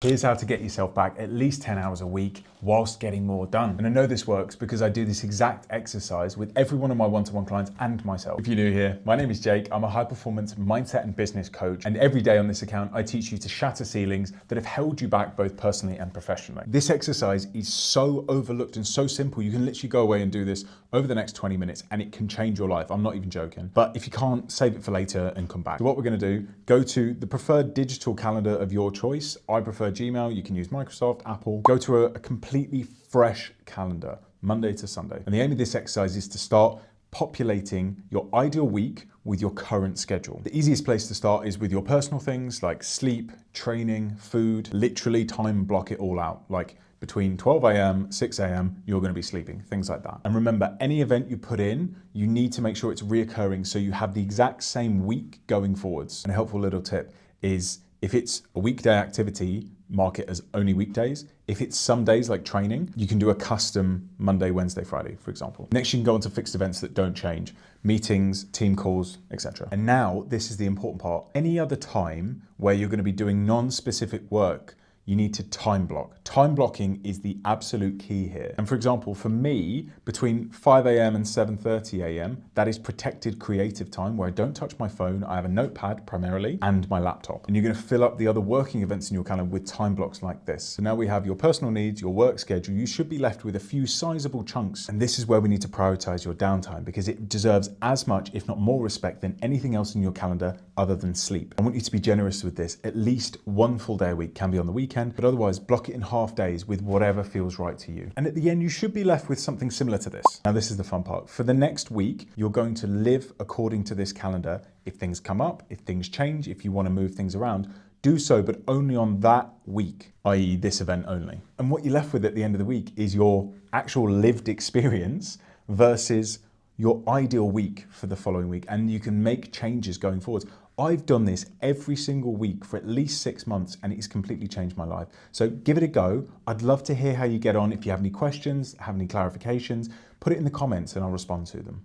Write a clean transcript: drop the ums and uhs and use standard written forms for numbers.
Here's how to get yourself back at least 10 hours a week whilst getting more done. And I know this works because I do this exact exercise with every one of my one-to-one clients and myself. If you're new here, my name is Jake. I'm a high-performance mindset and business coach. And every day on this account, I teach you to shatter ceilings that have held you back both personally and professionally. This exercise is so overlooked and so simple. You can literally go away and do this over the next 20 minutes and it can change your life. I'm not even joking. But if you can't, save it for later and come back. So what we're gonna do, go to the preferred digital calendar of your choice. I prefer Gmail, you can use Microsoft, Apple. Go to a completely fresh calendar, Monday to Sunday. And the aim of this exercise is to start populating your ideal week with your current schedule. The easiest place to start is with your personal things like sleep, training, food, literally time block it all out. Like between 12 a.m., 6 a.m., you're gonna be sleeping, things like that. And remember, any event you put in, you need to make sure it's reoccurring so you have the exact same week going forwards. And a helpful little tip is if it's a weekday activity, mark it as only weekdays. If it's some days like training, you can do a custom Monday, Wednesday, Friday, for example. Next, you can go on to fixed events that don't change, meetings, team calls, etc. And now this is the important part. Any other time where you're going to be doing non-specific work, you need to time block. Time blocking is the absolute key here. And for example, for me, between 5 a.m. and 7:30 a.m., that is protected creative time where I don't touch my phone. I have a notepad primarily and my laptop. And you're gonna fill up the other working events in your calendar with time blocks like this. So now we have your personal needs, your work schedule. You should be left with a few sizable chunks. And this is where we need to prioritize your downtime because it deserves as much, if not more respect than anything else in your calendar other than sleep. I want you to be generous with this. At least one full day a week, can be on the weekend, but otherwise block it in half days with whatever feels right to you. And at the end, you should be left with something similar to this. Now, this is the fun part. For the next week, you're going to live according to this calendar. If things come up, if things change, if you want to move things around, do so, but only on that week, i.e. this event only. And what you're left with at the end of the week is your actual lived experience versus your ideal week for the following week. And you can make changes going forwards. I've done this every single week for at least 6 months and it's completely changed my life. So give it a go. I'd love to hear how you get on. If you have any questions, have any clarifications, put it in the comments and I'll respond to them.